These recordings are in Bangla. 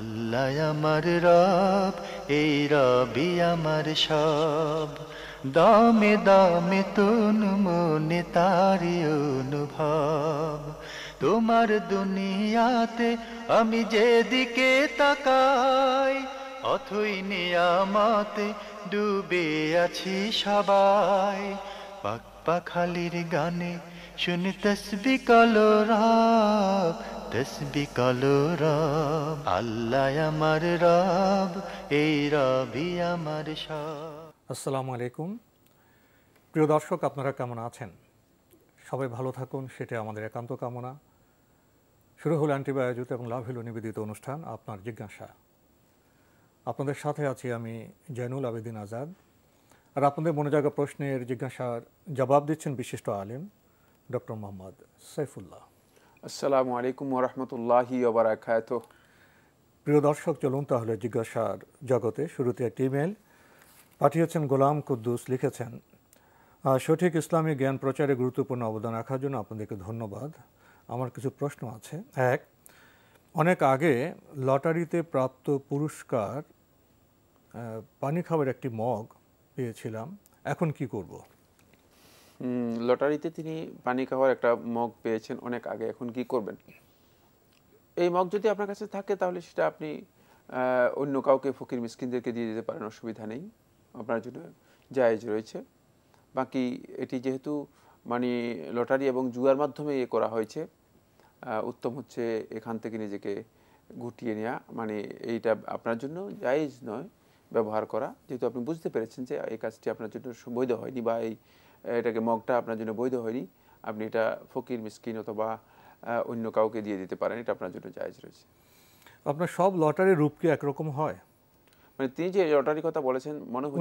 আল্লাহ আমার রব, এই রবি আমার সব। দামে দামে তুন মনে তারি অনুভব। তোমার দুনিয়াতে আমি যেদিকে তাকাই, অথই নিয়ামতে ডুবে আছি সবাই। পাক পাখালির গানে শুনি তসবি কলো রব, তসবি কলো রব। আল্লাহ আমার রব, এই রবি আমার সব। আসসালামু আলাইকুম। প্রিয় দর্শক, আপনারা কেমন আছেন? সবাই ভালো থাকুন, সেটা আমাদের একান্ত কামনা। শুরু হলো অ্যান্টিবায় আয়োজিত এবং লাভ হলো নিবেদিত অনুষ্ঠান আপনার জিজ্ঞাসা। আপনাদের সাথে আছি আমি জয়নুল আবেদিন আজাদ। আর আপনাদের মনে জাগা প্রশ্নের জিজ্ঞাসার জবাব দিচ্ছেন বিশিষ্ট আলেম ডক্টর মোহাম্মদ সাইফুল্লাহ। আসসালামু আলাইকুম ওয়া রাহমাতুল্লাহি ওয়া বারাকাতুহু। প্রিয় দর্শক, চলুন তাহলে জিজ্ঞাসার জগতে। শুরুতে একটি ইমেল পাঠিয়েছেন গোলাম কুদ্দুস, লিখেছেন, সঠিক ইসলামী জ্ঞান প্রচারে গুরুত্বপূর্ণ অবদান রাখার জন্য আপনাদেরকে ধন্যবাদ। আমার কিছু প্রশ্ন আছে। এক, অনেক আগে লটারিতে প্রাপ্ত পুরস্কার পানি খাবার একটি মগ পেয়েছিলাম, এখন কি করব? লটারিতে তিনি পানি খাওয়ার একটা মগ পেয়েছেন অনেক আগে, এখন কি করবেন? এই মগ যদি আপনার কাছে থাকে তাহলে সেটা আপনি অন্য কাউকে, ফকির মিসকিনদেরকে দিয়ে দিতে পারেন, অসুবিধা নেই, আপনার জন্য জায়েজ রয়েছে। বাকি এটি যেহেতু মানে লটারি এবং জুয়ার মাধ্যমে করা হয়েছে, উত্তম হচ্ছে এখান থেকে নিজেকে গুটিয়ে নেওয়া। মানে এইটা আপনার জন্য জায়েজ নয় ব্যবহার করা, যেহেতু আপনি বুঝতে পেরেছেন যে এই কাজটি আপনার জন্য বৈধ হয়নি বা এটাকে মগটা আপনার জন্য বৈধ হয়নি, আপনি এটা ফকির মিসকিন অথবা অন্য কাউকে দিয়ে দিতে পারেন, এটা আপনার জন্য জায়েজ রয়েছে। আপনার সব লটারির রূপ কি একরকম হয়? মানে তিনি যে লটারির কথা বলেছেন মনে হচ্ছে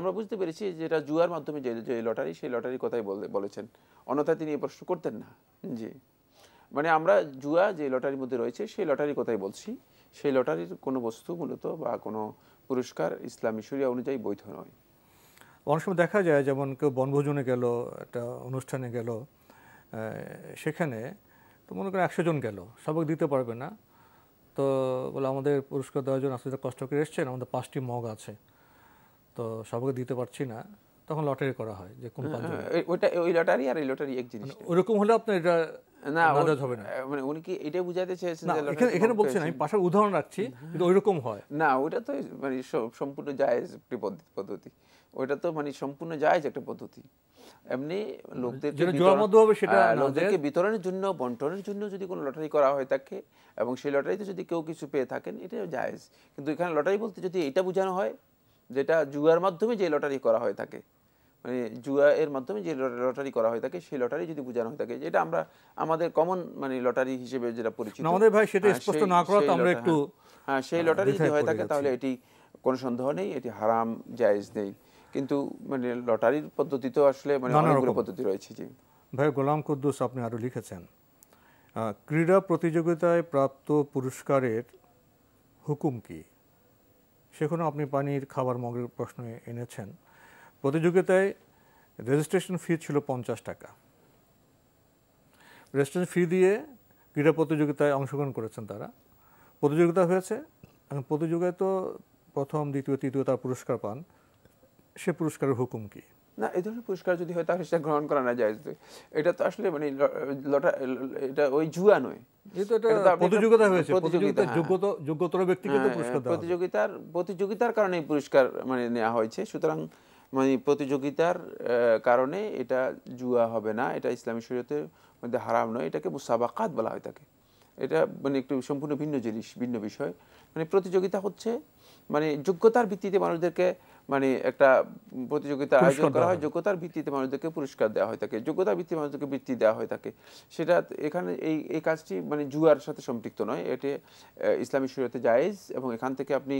আমরা বুঝতে পেরেছি যেটা জুয়ার মাধ্যমে যে লটারি, সেই লটারির কথাই বলেছেন, অন্যথায় তিনি এই প্রশ্ন করতেন না। জি, মানে আমরা জুয়া যে লটারির মধ্যে রয়েছে সেই লটারির কথাই বলছি। সেই লটারির কোনো বস্তু মূলত বা কোনো পুরস্কার ইসলামী শরিয়া অনুযায়ী বৈধ নয়। অনেক সময় দেখা যায়, যেমন কেউ বনভোজনে গেল, একটা অনুষ্ঠানে গেল, সেখানে তো মনে করেন 100 জন গেল, সবাই দিতে পারবে না, তো বলে আমাদের পুরস্কার দেওয়ার জন্য আসলে কষ্ট করে এসছেন, আমাদের 5টি মগ আছে, তো সবাইকে দিতে পারছি না, তখন লটারি করা হয় যে কোন পাঁচজন। ওই লটারি আর এই লটারি এক জিনিস। ওরকম হলে আপনার এটা না হবে না, মানে উনি কি এটা বুঝাতে চেয়েছেন যে এখানে বলছেন, আমি পাশের উদাহরণ রাখছি, কিন্তু ওইরকম হয় না, ওইটা তো মানে সম্পূর্ণ জায়েজ একটি পদ্ধতি, ওইটা তো মানে সম্পূর্ণ জায়েজ একটা পদ্ধতি। এমনি লোকদেরকে বিতরণের জন্য, বন্টনের জন্য যদি কোনো লটারি করা হয় থাকে এবং সেই লটারিতে যদি কেউ কিছু পেয়ে থাকেন, এটাও জায়েজ। কিন্তু এখানে লটারি বলতে যদি এটা বোঝানো হয় যেটা জুয়ার মাধ্যমে যে লটারি করা হয়ে থাকে, মানে জুয়া এর মাধ্যমে যে লটারি করা হয়ে থাকে, সেই লটারি যদি বোঝানো হয়ে থাকে, যেটা আমরা আমাদের কমন মানে লটারি হিসেবে যেটা পরিচিত, আমাদের ভাই সেটা স্পষ্ট না করা তো আমরা একটু সেই লটারি যদি হয়ে থাকে তাহলে এটি কোনো সন্দেহ নেই, এটি হারাম, জায়েজ নেই। কিন্তু মানে লটারির পদ্ধতি তো আসলে মানে অনেকগুলো পদ্ধতি রয়েছে। জি ভাই, গোলাম কুদ্দুস আপনি আরো লিখেছেন, ক্রীড়া প্রতিযোগিতায় প্রাপ্ত পুরস্কারের হুকুম কি? সেখানে আপনি পানির খাবার মগের প্রশ্ন এনেছেন। প্রতিযোগিতায় রেজিস্ট্রেশন ফি ছিল 50 টাকা। রেজিস্ট্রেশন ফি দিয়ে ক্রীড়া প্রতিযোগিতায় অংশগ্রহণ করেছেন তারা, প্রতিযোগিতা হয়েছে, প্রতিযোগিতায় তো প্রথম, দ্বিতীয়, তৃতীয় তার পুরস্কার পান, সে পুরস্কারের হুকুম কি? না, এই ধরনের পুরস্কার যদি হয় তাহলে সেটা গ্রহণ করা না যায়। এটা তো আসলে মানে এটা ওই জুয়া নয়, প্রতিযোগিতা হয়েছে, যোগ্যতর ব্যক্তিকে তো পুরস্কার দেওয়া হবে। প্রতিযোগিতার কারণে পুরস্কার মানে নেওয়া হয়েছে, সুতরাং মানে প্রতিযোগিতার কারণে এটা জুয়া হবে না, এটা ইসলামী শরীয়তের মধ্যে হারাম নয়, এটাকে মুসাবাকাত বলা হয় থাকে। এটা মানে একটু সম্পূর্ণ ভিন্ন জিনিস, ভিন্ন বিষয়। মানে প্রতিযোগিতা হচ্ছে মানে যোগ্যতার ভিত্তিতে মানুষদেরকে মানে একটা প্রতিযোগিতার আয়োজন করা হয়, যোগ্যতার ভিত্তিতে মানুষদেরকে পুরস্কার দেওয়া হয় থাকে, যোগ্যতার ভিত্তিতে মানুষদেরকে বৃত্তি দেওয়া হয় থাকে। সেটা এখানে এই কাজটি মানে জুয়ার সাথে সম্পৃক্ত নয়, এটি ইসলামী শরীয়তে জায়েজ। এবং এখান থেকে আপনি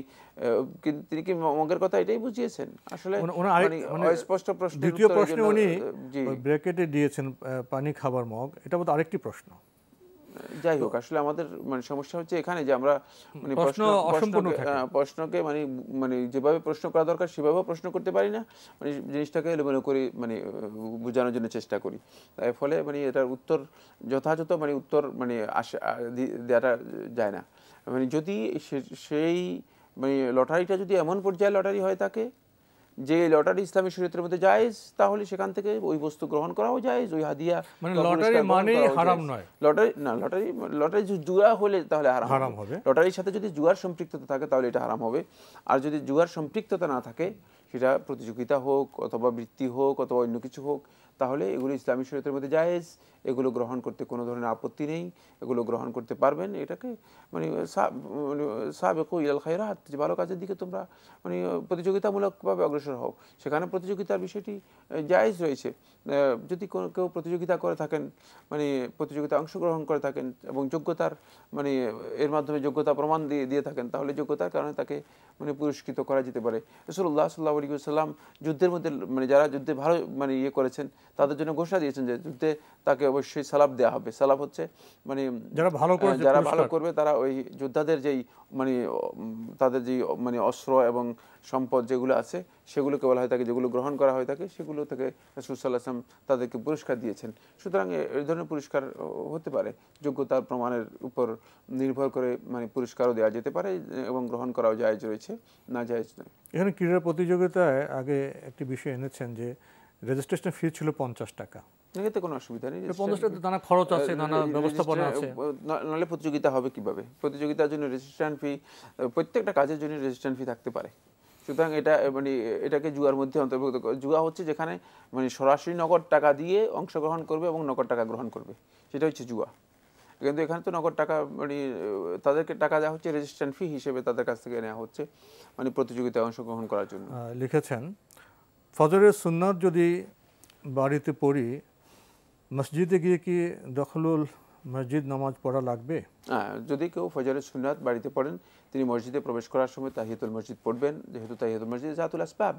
তিনি কি মগের কথা এটাই বুঝিয়েছেন? আসলে স্পষ্ট প্রশ্ন, দ্বিতীয় প্রশ্নে উনি ব্র্যাকেটে দিয়েছেন পানি খাবার মগ, এটা বোধহয় আরেকটি প্রশ্ন। যাই হোক, আসলে আমাদের মানে সমস্যা হচ্ছে এখানে যে আমরা মানে প্রশ্নকে মানে মানে যেভাবে প্রশ্ন করা দরকার সেভাবেও প্রশ্ন করতে পারি না, মানে জিনিসটাকে এলোমেলো করে মানে বোঝানোর জন্য চেষ্টা করি। তাই ফলে মানে এটার উত্তর যথাযথ মানে উত্তর মানে দেওয়াটা যায় না। মানে যদি সেই মানে লটারিটা যদি এমন পর্যায়ে লটারি হয় থাকে যে লটারি ইসলামী শরীয়তের মধ্যে জায়েজ, তাহলে সেখান থেকে ওই বস্তু গ্রহণ করাও জায়েজ, ওই হাদিয়া মানে লটারি মানে হারাম নয়। লটারি না, লটারি জুয়া হলে তাহলে হারাম হবে। লটারির সাথে যদি জুয়ার সম্পৃক্ততা থাকে তাহলে এটা হারাম হবে। আর যদি জুয়ার সম্পৃক্ততা না থাকে, সেটা প্রতিযোগিতা হোক অথবা বৃত্তি হোক অথবা অন্য কিছু হোক, তাহলে এগুলো ইসলামী শরীয়তের মধ্যে জায়েজ, এগুলো গ্রহণ করতে কোনো ধরনের আপত্তি নেই, এগুলো গ্রহণ করতে পারবেন। এটাকে মানে সাবেকু ইলাল খায়রাত, যে ভালো কাজের দিকে তোমরা মানে প্রতিযোগিতামূলকভাবে অগ্রসর হও, সেখানে প্রতিযোগিতার বিষয়টি জায়েজ রয়েছে। যদি কেউ প্রতিযোগিতা করে থাকেন, মানে প্রতিযোগিতায় অংশগ্রহণ করে থাকেন এবং যোগ্যতার মানে এর মাধ্যমে যোগ্যতা প্রমাণ দিয়ে থাকেন, তাহলে যোগ্যতার কারণে তাকে মানে পুরস্কৃত করা যেতে পারে। রাসূলুল্লাহ সাল্লাল্লাহু আলাইহি ওয়াসাল্লাম যুদ্ধের মধ্যে মানে যারা যুদ্ধে ভালো মানে ইয়ে করেছেন তাদের জন্য ঘোষণা দিয়েছেন যে যুদ্ধে তাকে অবশ্যই সালাব দেওয়া হবে। সালাব হচ্ছে মানে যারা ভালো করবে তারা ওই যোদ্ধাদের যেই মানে তাদের যে মানে অস্ত্র এবং সম্পদ যেগুলো আছে সেগুলোকে বলা হয় থাকে, যেগুলো গ্রহণ করা হয় থাকে, সেগুলো থেকে রাসূল সাল্লাল্লাহু আলাইহি ওয়াসাল্লাম তাদেরকে পুরস্কার দিয়েছেন। সুতরাং এই ধরনের পুরস্কার হতে পারে, যোগ্যতার প্রমাণের উপর নির্ভর করে মানে পুরস্কারও দেওয়া যেতে পারে এবং গ্রহণ করাও জায়েজ রয়েছে, না জায়েজ নয়। এখানে ক্রীড়া প্রতিযোগিতায় আগে একটি বিষয় এনেছেন যে রেজিস্ট্রেশন ফি ছিল 50 টাকা। এতে কোনো অসুবিধা নেই, 50 টাকা নানা খরচ আছে, নানা ব্যবস্থাপনা আছে, নাহলে প্রতিযোগিতা হবে কিভাবে? প্রতিযোগিতার জন্য রেজিস্ট্রেশন ফি, প্রত্যেকটা কাজের জন্য রেজিস্ট্রেশন ফি থাকতে পারে। সুতরাং এটা মানে এটাকে জুয়ার মধ্যে অন্তর্ভুক্ত। জুয়া হচ্ছে যেখানে মানে সরাসরি নগদ টাকা দিয়ে অংশগ্রহণ করবে এবং নগদ টাকা গ্রহণ করবে, সেটা হচ্ছে জুয়া। কিন্তু এখানে তো নগদ টাকা মানে তাদেরকে টাকা দেওয়া হচ্ছে রেজিস্ট্রেশন ফি হিসেবে, তাদের কাছ থেকে নেওয়া হচ্ছে মানে প্রতিযোগিতায় অংশগ্রহণ করার জন্য। লিখেছেন ফজরের সুন্নাত যদি বাড়িতে পড়ি, মসজিদে গিয়ে কি দখলুল মসজিদ নামাজ পড়া লাগবে? হ্যাঁ, যদি কেউ ফজরের সুন্নাত বাড়িতে পড়েন, তিনি মসজিদে প্রবেশ করার সময় তাহিয়াতুল মসজিদ পড়বেন, যেহেতু তাহিয়াতুল মসজিদ জাতুল আসবাব,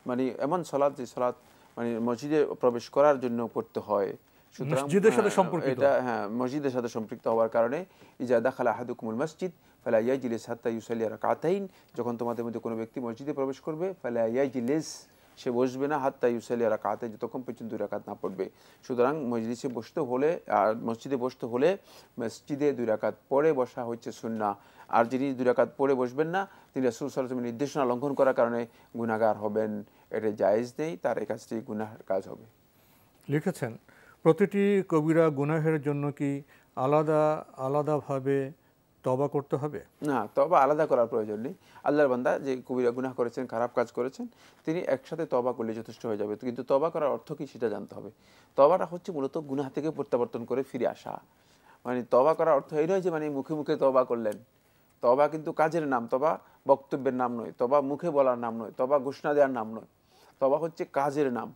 মানে এমন সালাত যে সালাত মানে মসজিদে প্রবেশ করার জন্য পড়তে হয়। সুতরাং মসজিদের সাথে সম্পর্কিত, এটা হ্যাঁ মসজিদের সাথে সম্পৃক্ত হওয়ার কারণে ইজা দাখালা আহাদুকুমুল মসজিদ ফালা ইয়াজলিস হাত্তা ইউসাল্লি রাকাতাইন, যখন তোমাদের মধ্যে কোনো ব্যক্তি মসজিদে প্রবেশ করবে, ফালা ইয়াজলিস, সে বসবে না, হাত্তা ইউসাল্লি রাকাতাইন, যতক্ষণ পর্যন্ত 2 রাকাত না পড়বে। সুতরাং মজলিসে বসতে হলে আর মসজিদে বসতে হলে মসজিদে 2 রাকাত পড়ে বসা হচ্ছে সুন্নাহ। আর যিনি 2 রাকাত পড়ে বসবেন না, তিনি রাসূল সাল্লাল্লাহু আলাইহি ওয়াসাল্লামের নির্দেশনা লঙ্ঘন করার কারণে গুনাহগার হবেন, এটা জায়েজ নেই, তার এই কাজটি গুনাহের কাজ হবে। লিখেছেন প্রতিটি কবিরা গুনাহের জন্য কি আলাদাভাবে তওবা করতে হবে? না, তওবা আলাদা করার প্রয়োজন নেই। আল্লাহর বান্দা যে কবিরা গুনাহ করেছেন, খারাপ কাজ করেছেন, তিনি একসাথে তওবা করলে যথেষ্ট হয়ে যাবে। কিন্তু তওবা করার অর্থ কি সেটা জানতে হবে। তওবাটা হচ্ছে মূলত গুনাহ থেকে প্রত্যাবর্তন করে ফিরে আসা। মানে তওবা করার অর্থ এই নয় যে মানে মুখে মুখে তওবা করলেন। তওবা কিন্তু কাজের নাম, তওবা বক্তব্যের নাম নয়, তওবা মুখে বলার নাম নয়, তওবা ঘোষণা দেওয়ার নাম নয়। তওবা হচ্ছে কাজের নাম।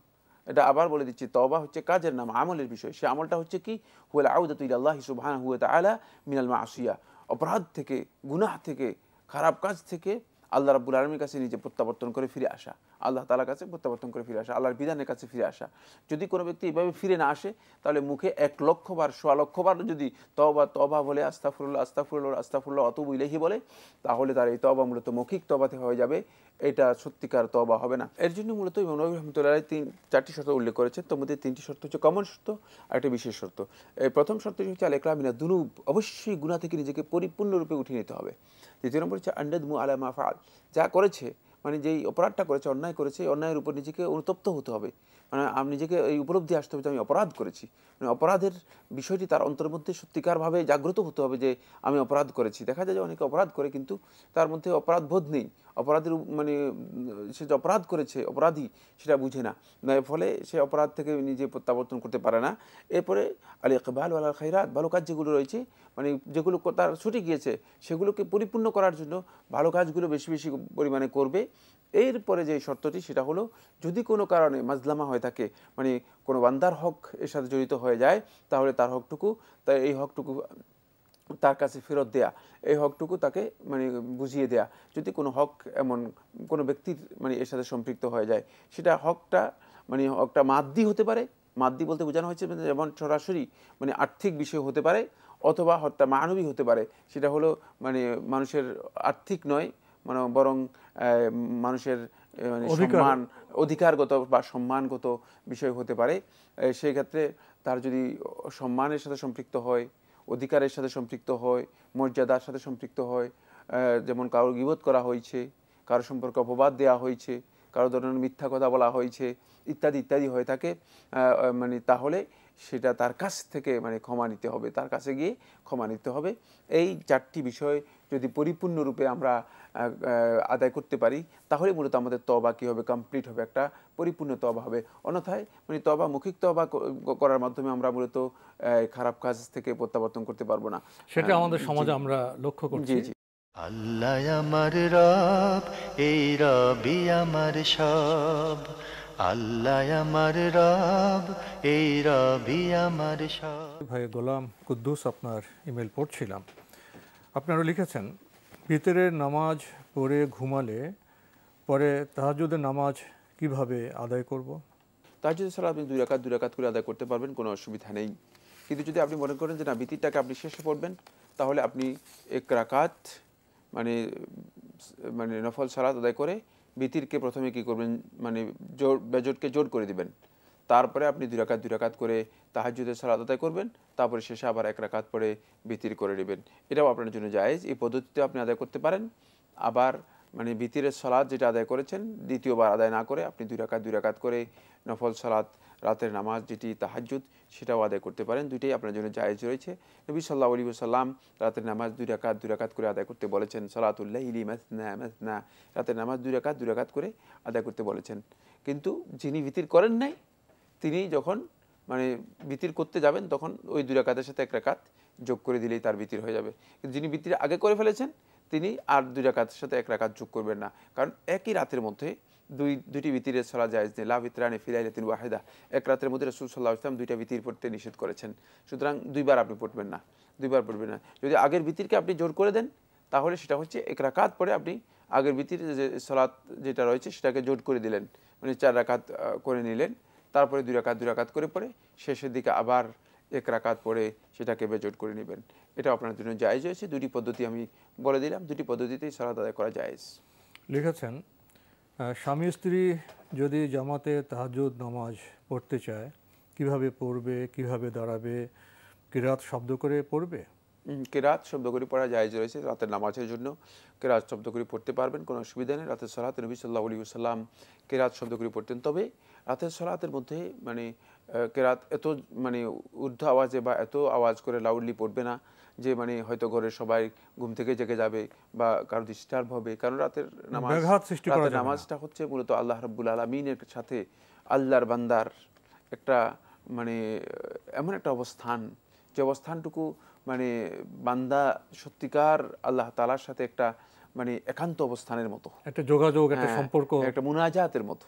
এটা আবার বলে দিচ্ছি, তওবা হচ্ছে কাজের নাম, আমলের বিষয়। সে আমলটা হচ্ছে কি, হুয়াল আউদাতু ইলাল্লাহি সুবহানাহু ওয়া তাআলা মিনাল মাসিয়া, অপরাধ থেকে, গুনাহ থেকে, খারাপ কাজ থেকে আল্লাহ রাব্বুল আলামিনের কাছে নিজে প্রত্যাবর্তন করে ফিরে আসা, আল্লাহ তাআলার কাছে প্রত্যাবর্তন করে ফিরে আসা, আল্লাহর বিধানের কাছে ফিরে আসা। যদি কোনো ব্যক্তি এভাবে ফিরে না আসে, তাহলে মুখে 1,00,000 বার 1,00,000 বার যদি তওবা তওবা বলে, আস্তাগফিরুল্লাহ আস্তাগফিরুল্লাহ আস্তাগফিরুল্লাহ আতুবু ইলাইহি বলে, তাহলে তার এই তওবা মূলত মৌখিক তওবাতে হয়ে যাবে, এটা সত্যিকার তওবা হবে না। এর জন্য মূলত ইমাম নববী রাহমাতুল্লাহ আলাইহি 4টি শর্ত উল্লেখ করেছেন। তার মধ্যে 3টি শর্ত হচ্ছে কমন শর্ত আর একটা বিশেষ শর্ত। এই প্রথম শর্তটি হচ্ছে আল-ইকলাউ মিনাদ দুনুব, অবশ্যই গুনাহ থেকে নিজেকে পরিপূর্ণরূপে উঠিয়ে নিতে হবে। দ্বিতীয় নম্বর হচ্ছে আন-নাদমু আলা মা ফাআল, যা করেছে মানে যেই অপরাধটা করেছে, অন্যায় করেছে, অন্যায়ের উপর নিজেকে অনুতপ্ত হতে হবে, মানে আমি নিজেকে এই উপলব্ধি আসতে হবে যে আমি অপরাধ করেছি। মানে অপরাধের বিষয়টি তার অন্তরের মধ্যে সত্যিকারভাবে জাগ্রত হতে হবে যে আমি অপরাধ করেছি। দেখা যায় যে অনেকে অপরাধ করে কিন্তু তার মধ্যে অপরাধ বোধ নেই, অপরাধের মানে সে যে অপরাধ করেছে, অপরাধী, সেটা বুঝে না, ফলে সে অপরাধ থেকে নিজে প্রত্যাবর্তন করতে পারে না। এরপরে আল ইকবাল ওয়াল খায়রাত, ভালো কাজ যেগুলো রয়েছে, মানে যেগুলো তার ছুটে গিয়েছে, সেগুলোকে পরিপূর্ণ করার জন্য ভালো কাজগুলো বেশি বেশি পরিমাণে করবে। এরপরে যে শর্তটি সেটা হলো, যদি কোনো কারণে মাজলামা হয়ে থাকে, মানে কোনো বান্দার হক এর সাথে জড়িত হয়ে যায়, তাহলে তার হকটুকু, তাই এই হকটুকু তার কাছে ফেরত দেয়া, এই হকটুকু তাকে মানে বুঝিয়ে দেয়া। যদি কোনো হক এমন কোনো ব্যক্তির মানে এর সাথে সম্পৃক্ত হয়ে যায়, সেটা হকটা মানে হকটা মাদ্দি হতে পারে, মাদ্দি বলতে বোঝানো হয়েছে যেমন সরাসরি মানে আর্থিক বিষয় হতে পারে, অথবা হত্যা মানবী হতে পারে, সেটা হলো মানে মানুষের আর্থিক নয়, মানে বরং মানুষের মানে সম্মান, অধিকারগত বা সম্মানগত বিষয় হতে পারে। সেই ক্ষেত্রে তার যদি সম্মানের সাথে সম্পৃক্ত হয়, অধিকারের সাথে সম্পৃক্ত হয়, মর্যাদার সাথে সম্পৃক্ত হয়, যেমন কারো গীবত করা হয়েছে, কারো সম্পর্কে অপবাদ দেওয়া হয়েছে, কারো ধরনের মিথ্যা কথা বলা হয়েছে, ইত্যাদি ইত্যাদি হয়ে থাকে, মানে তাহলে সেটা তার কাছ থেকে মানে ক্ষমা নিতে হবে, তার কাছে গিয়ে ক্ষমা নিতে হবে। এই 4টি বিষয় যদি পরিপূর্ণরূপে আমরা আদায় করতে পারি, তাহলে মূলত আমাদের তওবা কি হবে, কমপ্লিট হবে, একটা পরিপূর্ণ তওবা হবে। অন্যথায় মানে তওবা, মৌখিক তওবা করার মাধ্যমে আমরা মূলত খারাপ কাজ থেকে প্রত্যাবর্তন করতে পারবো না। সেটা আমাদের সমাজে আমরা লক্ষ্য করছি। জি জি। আল্লাহ আমার রব, এই রবি আমার সব। আল্লাহ আমার রব, এই রবি আমার সব। ভাই গোলাম কুদ্দুস, আপনার ইমেল পড়ছিলাম। আপনারা লিখেছেন, ভিতরের নামাজ পড়ে ঘুমালে পরে তাহাজ্জুদের নামাজ কিভাবে আদায় করব? তাহাজ্জুদের সালাত আপনি 2 রাকাত করে আদায় করতে পারবেন, কোনো অসুবিধা নেই। কিন্তু যদি আপনি মনে করেন যে না, ভিতরটাকে আপনি শেষে পড়বেন, তাহলে আপনি 1 রাকাত মানে মানে নফল সালাত আদায় করে ভিতরকে প্রথমে কি করবেন, মানে বেজোটকে জোর করে দিবেন। তারপরে আপনি 2 রাকাত করে তাহাজ্জুদের সালাত আদায় করবেন, তারপরে শেষে আবার 1 রাকাত পরে ভিতর করে নেবেন। এটাও আপনার জন্য জায়েজ, এই পদ্ধতিতে আপনি আদায় করতে পারেন। আবার মানে ভিতরের সালাত যেটা আদায় করেছেন, দ্বিতীয়বার আদায় না করে আপনি 2 রাকাত করে নফল সালাত, রাতের নামাজ যেটি তাহাজ্জুদ, সেটাও আদায় করতে পারেন। দুইটাই আপনার জন্য জায়েজ রয়েছে। নবী সাল্লাল্লাহু আলাইহি ওয়াসাল্লাম রাতের নামাজ 2 রাকাত করে আদায় করতে বলেছেন। সালাতুল লাইলি মাসনা মাসনা, রাতের নামাজ 2 রাকাত করে আদায় করতে বলেছেন। কিন্তু যিনি ভিতর করেন নাই, তিনি যখন মানে ভিতর করতে যাবেন, তখন ওই 2 রাকাতের সাথে 1 রাকাত যোগ করে দিলেই তার ভিতর হয়ে যাবে। কিন্তু যিনি ভিতর আগে করে ফেলেছেন, তিনি আর 2 রাকাতের সাথে 1 রাকাত যোগ করবেন না, কারণ একই রাতের মধ্যে দুইটি ভিতরের সালাত জায়েজ নেই। লা ভিতরানি ফি লাইলাতিন ওয়াহিদা, এক রাতের মধ্যে রাসূল সাল্লাল্লাহু আলাইহি ওয়াসাল্লাম 2টা ভিতর পড়তে নিষেধ করেছেন। সুতরাং 2বার আপনি পড়বেন না, 2বার পড়বেন না। যদি আগের ভিতরকে আপনি জোর করে দেন, তাহলে সেটা হচ্ছে 1 রাকাত পরে আপনি আগের ভিতর যে সালাত যেটা রয়েছে সেটাকে জোর করে দিলেন, মানে 4 রাকাত করে নিলেন। তারপরে 2 রাকাত করে পরে শেষের দিকে আবার 1 রাকাত পরে সেটাকে বেজোট করে নেবেন। এটা আপনার জন্য জায়েজ হয়েছে। 2টি পদ্ধতি আমি বলে দিলাম, 2টি পদ্ধতিতেই সালাত আদায় করা জায়েজ। লিখেছেন, স্বামী স্ত্রী যদি জামাতে তাহাজ্জুদ নামাজ পড়তে চায়, কিভাবে পড়বে, কিভাবে দাঁড়াবে, কিরাত শব্দ করে পড়বে? কেরাত শব্দ করে পড়া জায়েজ রয়েছে। রাতের নামাজের জন্য কেরাত শব্দ করে পড়তে পারবেন, কোনো অসুবিধা নেই। রাতের সালাতে নবী সাল্লাল্লাহু আলাইহি ওয়াসাল্লাম কেরাত শব্দ করে পড়তেন। তবে রাতের সালাতের মধ্যে মানে কেরাত এত মানে ঊর্ধ্ব আওয়াজে বা এত আওয়াজ করে লাউডলি পড়বে না যে মানে হয়তো ঘরের সবাই ঘুম থেকে জেগে যাবে বা কারো ডিস্টার্ব হবে। কারণ রাতের নামাজটা হচ্ছে মূলত আল্লাহ রাব্বুল আলামিনের সাথে আল্লাহর বান্দার একটা মানে এমন একটা অবস্থান, যে অবস্থানটুকু মানে বান্দা সত্যিকার আল্লাহ তাআলার সাথে একটা মানে একান্ত অবস্থানের মতো, একটা যোগাযোগ, একটা সম্পর্ক, একটা মুনাজাতের মতো,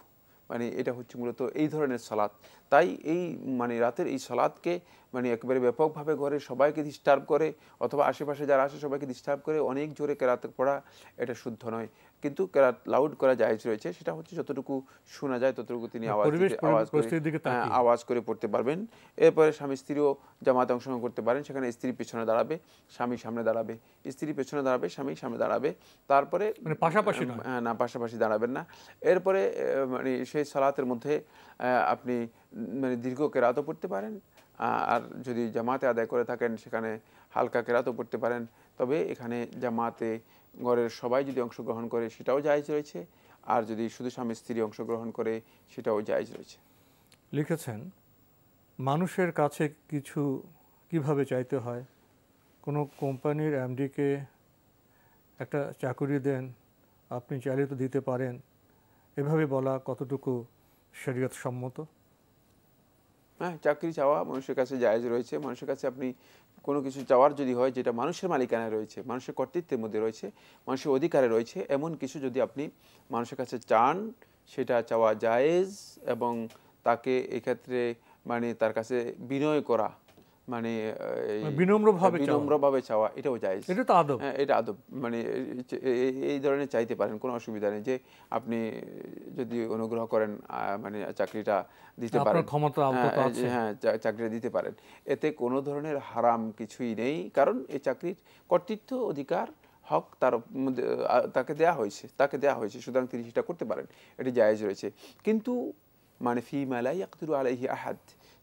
মানে এটা হচ্ছে মূলত এই ধরনের সালাত। তাই এই মানে রাতের এই সালাতকে মানে একেবারে ব্যাপকভাবে ঘরে সবাইকে ডিস্টার্ব করে অথবা আশেপাশে যারা আসে সবাইকে ডিস্টার্ব করে অনেক জোরে কেরাত পড়া, এটা শুদ্ধ নয়। কিন্তু কেরাত লাউড করা জায়েজ রয়েছে, সেটা হচ্ছে যতটুকু শোনা যায় ততটুকু তিনি আওয়াজ করে পড়তে পারবেন। এরপরে স্বামী স্ত্রীও জামাতে অংশগ্রহণ করতে পারেন। সেখানে স্ত্রী পেছনে দাঁড়াবে, স্বামী সামনে দাঁড়াবে, স্ত্রী পেছনে দাঁড়াবে, স্বামী সামনে দাঁড়াবে। তারপরে পাশাপাশি না, পাশাপাশি দাঁড়াবেন না। এরপরে মানে সেই সালাতের মধ্যে আপনি মানে দীর্ঘ কেরাতও পড়তে পারেন, আর যদি জামাতে আদায় করে থাকেন সেখানে হালকা কেরাতও পড়তে পারেন। তবে এখানে জামাতে ঘরের সবাই যদি অংশগ্রহণ করে সেটাও জায়েজ রয়েছে, আর যদি শুধু স্বামী স্ত্রী অংশগ্রহণ করে সেটাও জায়েজ রয়েছে। লিখেছেন, মানুষের কাছে কিছু কিভাবে চাইতে হয়? কোনো কোম্পানির এমডিকে একটা চাকুরি দেন, আপনি চাইলে তো দিতে পারেন, এভাবে বলা কতটুকু শরীয়ত সম্মত? হ্যাঁ, চাকরি চাওয়া মানুষের কাছে জায়েজ রয়েছে। মানুষের কাছে আপনি কোনো কিছু চাওয়ার যদি হয় যেটা মানুষের মালিকানায় রয়েছে, মানুষের কর্তৃত্বের মধ্যে রয়েছে, মানুষের অধিকারে রয়েছে, এমন কিছু যদি আপনি মানুষের কাছে চান, সেটা চাওয়া জায়েজ। এবং তাকে এক্ষেত্রে মানে তার কাছে বিনয় করা, মানে বিনম্রভাবে চাওয়া এটাও জায়েজ, এটা তো আদব, এটা আদব, মানে এই ধরনের চাইতে পারেন, কোনো অসুবিধা নেই। যে আপনি যদি অনুগ্রহ করেন মানে চাকরিটা দিতে পারেন, হ্যাঁ চাকরিটা দিতে পারেন, এতে কোনো ধরনের হারাম কিছুই নেই। কারণ এই চাকরির কর্তৃত্ব অধিকার হক তার মধ্যে তাকে দেয়া হয়েছে, সুতরাং তিনি সেটা করতে পারেন, এটি জায়েজ রয়েছে। কিন্তু মানে ফি মা লা ইয়াকদিরু আলাইহি আহাদ,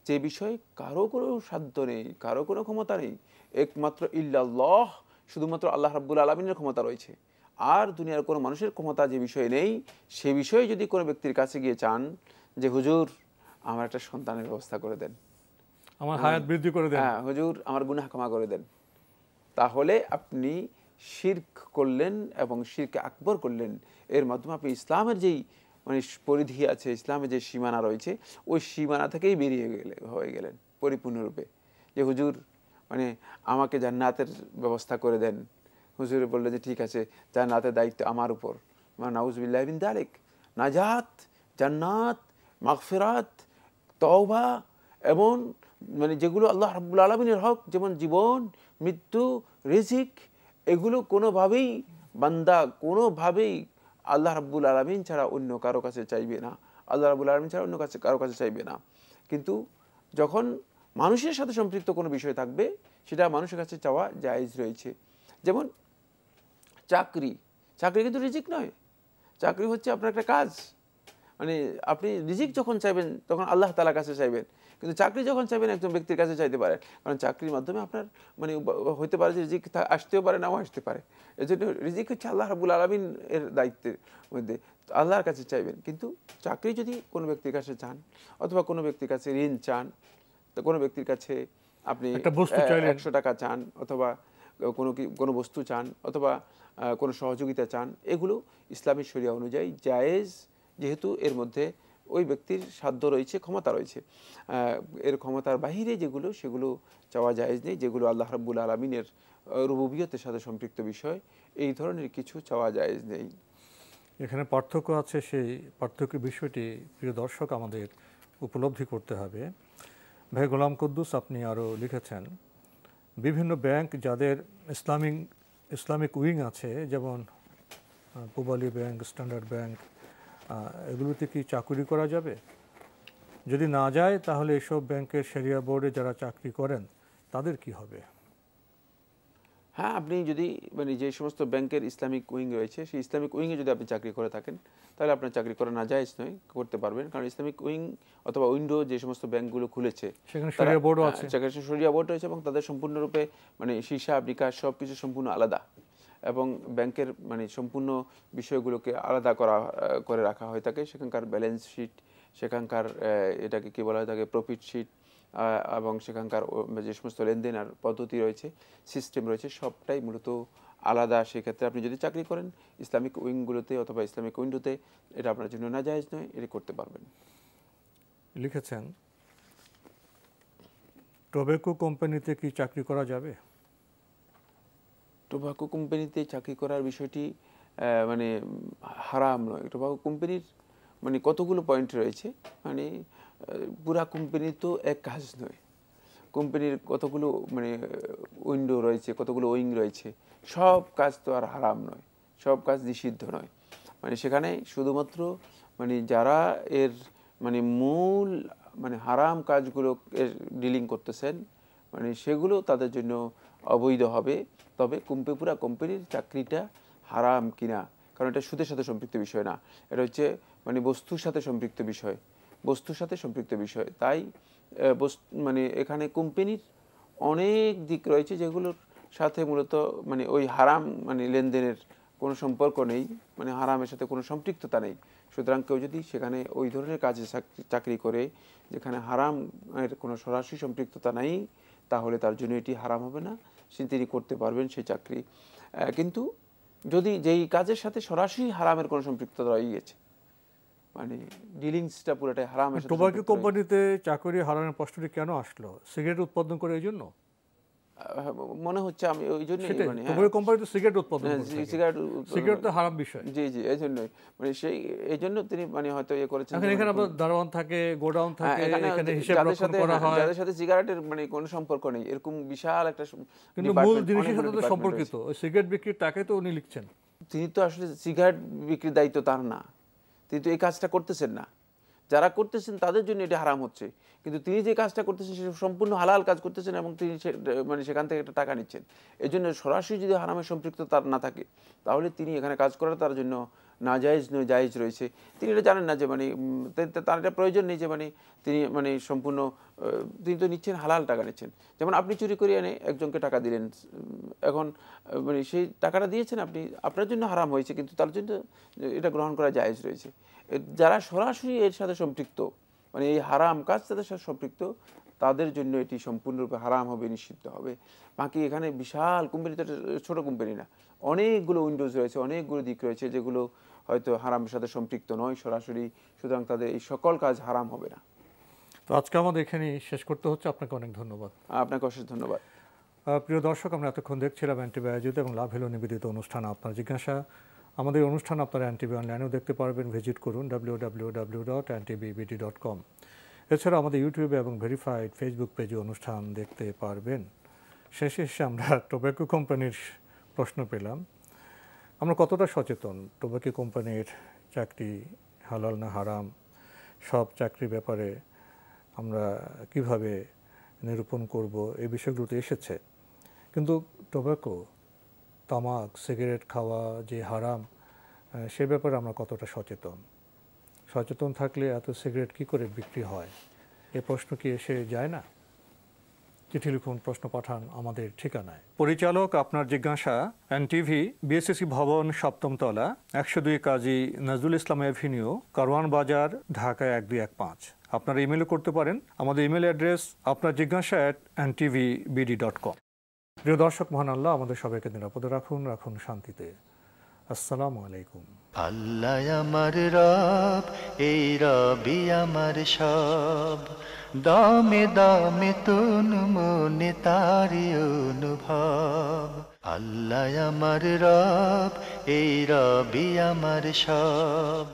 যে বিষয়ে কারো কোনো সাধ্য নেই, কারো কোনো ক্ষমতা নেই, একমাত্র ইল্লাল্লাহ, শুধুমাত্র আল্লাহ রাব্বুল আলামিনের ক্ষমতা রয়েছে, আর দুনিয়ার কোনো মানুষের ক্ষমতা যে বিষয়ে নেই, সে বিষয়ে যদি কোনো ব্যক্তির কাছে গিয়ে চান যে হুজুর আমার একটা সন্তানের ব্যবস্থা করে দেন, আমার হায়াত বৃদ্ধি করে দেন, হ্যাঁ হুজুর আমার গুনাহ ক্ষমা করে দেন, তাহলে আপনি শিরক করলেন এবং শিরকে আকবর করলেন। এর মাধ্যমে আপনি ইসলামের যেই মানে পরিধি আছে, ইসলামের যে সীমানা রয়েছে, ওই সীমানা থেকেই বেরিয়ে হয়ে গেলেন পরিপূর্ণরূপে। যে হুজুর মানে আমাকে জান্নাতের ব্যবস্থা করে দেন, হুজুর বললেন যে ঠিক আছে, জান্নাতের দায়িত্ব আমার উপর, নাউজুবিল্লাহ মিন যালিক, নাজাত, জান্নাত, মাগফিরাত, তওবা, এবং মানে যেগুলো আল্লাহ রাব্বুল আলামিনের হক, যেমন জীবন, মৃত্যু, রিজিক, এগুলো কোনোভাবেই বান্দা কোনোভাবেই আল্লাহ রাব্বুল আলামিন ছাড়া অন্য কারো কাছে চাইবে না, আল্লাহ রাব্বুল আলামিন ছাড়া অন্য কারো কাছে চাইবে না। কিন্তু যখন মানুষের সাথে সম্পৃক্ত কোনো বিষয় থাকবে, সেটা মানুষের কাছে চাওয়া জায়েজ রয়েছে। যেমন চাকরি কিন্তু রিজিক নয়, চাকরি হচ্ছে আপনার একটা কাজ, মানে আপনি রিজিক যখন চাইবেন তখন আল্লাহ তাআলার কাছে চাইবেন, কিন্তু চাকরি যখন চাইবেন একজন ব্যক্তির কাছে চাইতে পারেন, কারণ চাকরির মাধ্যমে আপনার মানে হতে পারে যে রিজিক আসতেও পারে, নাও আসতে পারে। এই জন্য রিজিক হচ্ছে আল্লাহ রাব্বুল আলামিন এর দায়িত্বের মধ্যে, আল্লাহর কাছে চাইবেন। কিন্তু চাকরি যদি কোনো ব্যক্তির কাছে চান, অথবা কোনো ব্যক্তির কাছে ঋণ চান, তো কোনো ব্যক্তির কাছে আপনি 100 টাকা চান, অথবা কোনো বস্তু চান, অথবা কোনো সহযোগিতা চান, এগুলো ইসলামী শরিয়া অনুযায়ী জায়েজ, যেহেতু এর মধ্যে ওই ব্যক্তির সাধ্য রয়েছে, ক্ষমতা রয়েছে। এর ক্ষমতার বাহিরে যেগুলো, সেগুলো চাওয়া জায়েজ নেই। যেগুলো আল্লাহ রাব্বুল আলামিনের রুবুবিয়তের সাথে সম্পৃক্ত বিষয়, এই ধরনের কিছু চাওয়া জায়েজ নেই। এখানে পার্থক্য আছে, সেই পার্থক্য বিষয়টি প্রিয় দর্শক আমাদের উপলব্ধি করতে হবে। ভাই গোলাম কুদ্দুস, আপনি আরও লিখেছেন বিভিন্ন ব্যাংক যাদের ইসলামিক উইং আছে, যেমন পূবালী ব্যাংক, স্ট্যান্ডার্ড ব্যাংক, এগুলোতে কি চাকরি করা যাবে? যদি না যায় তাহলে এসব ব্যাংকের শরিয়া বোর্ডে যারা চাকরি করেন তাদের কি হবে? হ্যাঁ, আপনি যদি মানে যে সমস্ত ব্যাংকের ইসলামিক উইং রয়েছে, সেই ইসলামিক উইংয়ে যদি আপনি চাকরি করে থাকেন, তাহলে আপনার চাকরি করা নাজায়েজ নয়, করতে পারবেন। কারণ ইসলামিক উইং অথবা উইন্ডো যে সমস্ত ব্যাংকগুলো খুলেছে, সেখানে শরিয়া বোর্ডও আছে, সেখানে শরিয়া বোর্ড রয়েছে, এবং তাদের সম্পূর্ণরূপে মানে হিসাব নিকাশ সব কিছু সম্পূর্ণ আলাদা, এবং ব্যাংকের মানে সম্পূর্ণ বিষয়গুলোকে আলাদা করে রাখা হয়ে থাকে। সেখানকার ব্যালেন্স শিট, সেখানকার এটাকে কী বলা হয়ে থাকে, প্রফিট শিট, এবং সেখানকার যে সমস্ত লেনদেন আর পদ্ধতি রয়েছে, সিস্টেম রয়েছে, সবটাই মূলত আলাদা। সেক্ষেত্রে আপনি যদি চাকরি করেন ইসলামিক উইংগুলোতে অথবা ইসলামিক উইন্ডোতে, এটা আপনার জন্য নাজায়েজ নয়, এটি করতে পারবেন। লিখেছেন টোব্যাকো কোম্পানিতে কি চাকরি করা যাবে? টোব্যাকো কোম্পানিতে চাকরি করার বিষয়টি মানে হারাম নয়। টোব্যাকো কোম্পানির মানে কতগুলো পয়েন্ট রয়েছে, মানে পুরা কোম্পানি তো এক কাজ নয়, কোম্পানির কতগুলো মানে উইন্ডো রয়েছে, কতগুলো উইং রয়েছে, সব কাজ তো আর হারাম নয়, সব কাজ নিষিদ্ধ নয়। মানে সেখানে শুধুমাত্র মানে যারা এর মানে মূল মানে হারাম কাজগুলো ডিলিং করতেছেন, মানে সেগুলো তাদের জন্য অবৈধ হবে। তবে পুরা কোম্পানির চাকরিটা হারাম কিনা, কারণ এটা সুদের সাথে সম্পৃক্ত বিষয় না, এটা হচ্ছে মানে বস্তুর সাথে সম্পৃক্ত বিষয়। তাই মানে এখানে কোম্পানির অনেক দিক রয়েছে যেগুলোর সাথে মূলত মানে ওই হারাম মানে লেনদেনের কোনো সম্পর্ক নেই, মানে হারামের সাথে কোনো সম্পৃক্ততা নেই। সুতরাং কেউ যদি সেখানে ওই ধরনের কাজে চাকরি করে যেখানে হারামের কোনো সরাসরি সম্পৃক্ততা নাই, তাহলে তার জন্য এটি হারাম হবে না, তিনি করতে পারবেন সেই চাকরি। কিন্তু যদি যেই কাজের সাথে সরাসরি হারামের কোনো সম্পৃক্ততা রয়ে গেছে, মানে ডিলিংসটা পুরোটাই হারামের সাথে। টোব্যাকো কোম্পানিতে চাকরি হারামের প্রশ্নটি কেন আসলো? সিগারেট উৎপাদন করে এই জন্য? মনে হচ্ছে আমি ওই জন্যই সেটাই, মানে টোবাকো কোম্পানি তো সিগারেট উৎপাদন হ্যাঁ, করে থাকে। সিগারেট সিগারেট তো হারাম বিষয়। জি জি, এই জন্যই মানে এই জন্য তিনি মানে হয়তো ইয়ে করেছেন। এখন এখানে আপনার দারোয়ান থাকে, গোডাউন থাকে, এখানে হিসাব যাদের রক্ষণ সাথে করা হয়, যাদের সাথে সিগারেটের মানে কোনো সম্পর্ক নেই, এরকম বিশাল একটা কিন্তু মূল ডিপার্টমেন্ট, জিনিসের সাথে অনেকগুলো তো ডিপার্টমেন্ট সম্পর্কিত। রয়েছে। ওই সিগারেট বিক্রির টাকাই তো উনি লিখছেন। তিনি তো আসলে সিগারেট বিক্রির দায়িত্ব তার না, তিনি তো এই কাজটা করতেছেন না। যারা করতেছেন তাদের জন্য এটা হারাম হচ্ছে, কিন্তু তিনি যে কাজটা করতেছেন সেটা সম্পূর্ণ হালাল কাজ করতেছেন এবং তিনি মানে সেখান থেকে একটা টাকা নিচ্ছেন। এই জন্য সরাসরি যদি হারামের সম্পৃক্ত তার না থাকে, তাহলে তিনি এখানে কাজ করা তার জন্য নাজায়েজ নয়, জায়েজ রয়েছে। তিনি এটা জানেন না যে মানে তার এটা প্রয়োজন নেই যে মানে তিনি মানে সম্পূর্ণ তিনি তো নিচ্ছেন হালাল টাকা নিচ্ছেন। যেমন আপনি চুরি করে এনে একজনকে টাকা দিলেন, এখন মানে সেই টাকাটা দিয়েছেন আপনি, আপনার জন্য হারাম হয়েছে, কিন্তু তার জন্য এটা গ্রহণ করা জায়েজ রয়েছে। যারা সরাসরি এর সাথে সম্পৃক্ত, মানে এই হারাম কাজ তাদের সাথে সম্পৃক্ত, তাদের জন্য এটি সম্পূর্ণরূপে হারাম হবে, নিষিদ্ধ হবে। বাকি এখানে বিশাল কোম্পানি, তো ছোট কোম্পানি না, অনেকগুলো উইন্ডোজ রয়েছে, অনেকগুলো দিক রয়েছে যেগুলো হয়তো হারামের সাথে সম্পৃক্ত নয় সরাসরি, সুতরাং তাদের এই সকল কাজ হারাম হবে না। তো আজকে আমাদের এখানেই শেষ করতে হচ্ছে। আপনাকে অনেক ধন্যবাদ। আপনাকে অশেষ ধন্যবাদ। প্রিয় দর্শক, আমরা এতক্ষণ দেখছিলাম এনটিভি আয়োজিত এবং লাভ হলো নিবেদিত অনুষ্ঠান আপনার জিজ্ঞাসা। আমাদের অনুষ্ঠান আপনারা এনটিভি অনলাইনেও দেখতে পারবেন, ভিজিট করুন www.ntvbd.com। এছাড়া আমাদের ইউটিউবে এবং ভেরিফাইড ফেসবুক পেজে অনুষ্ঠান দেখতে পারবেন। শেষে এসে আমরা টোবাকো কোম্পানির প্রশ্ন পেলাম, আমরা কতটা সচেতন টোবাকো কোম্পানির চাকরি হালাল না হারাম, সব চাকরির ব্যাপারে আমরা কিভাবে নিরূপণ করব, এই বিষয়গুলোতে এসেছে। কিন্তু টোবাকো, তামাক, সিগারেট খাওয়া যে হারাম, সে ব্যাপারে আমরা কতটা সচেতন? সচেতন থাকলে এত সিগারেট কি করে বিক্রি হয়, এ প্রশ্ন কি এসে যায় না? চিঠি লিখুন, প্রশ্ন পাঠান আমাদের ঠিকানায়। পরিচালক আপনার জিজ্ঞাসা, এনটিভি, বিএসসি ভবন, 7ম তলা, 102 কাজী নজরুল ইসলাম এভিনিউ, কারওয়ান বাজার, ঢাকা 1215। আপনারা ইমেলও করতে পারেন। আমাদের ইমেল অ্যাড্রেস আপনার জিজ্ঞাসা @ntvbd.com। প্রিয় দর্শক, মহান আল্লাহ আমাদের সবাইকে নিরাপদে রাখুন, রাখুন শান্তিতে। আসসালামু আলাইকুম। আল্লাহ আমার রব, এই রবি আমার সব, দামে দামে তন মনে তারি অনুভব। আল্লাহ আমার রব, এই রবি আমার সব।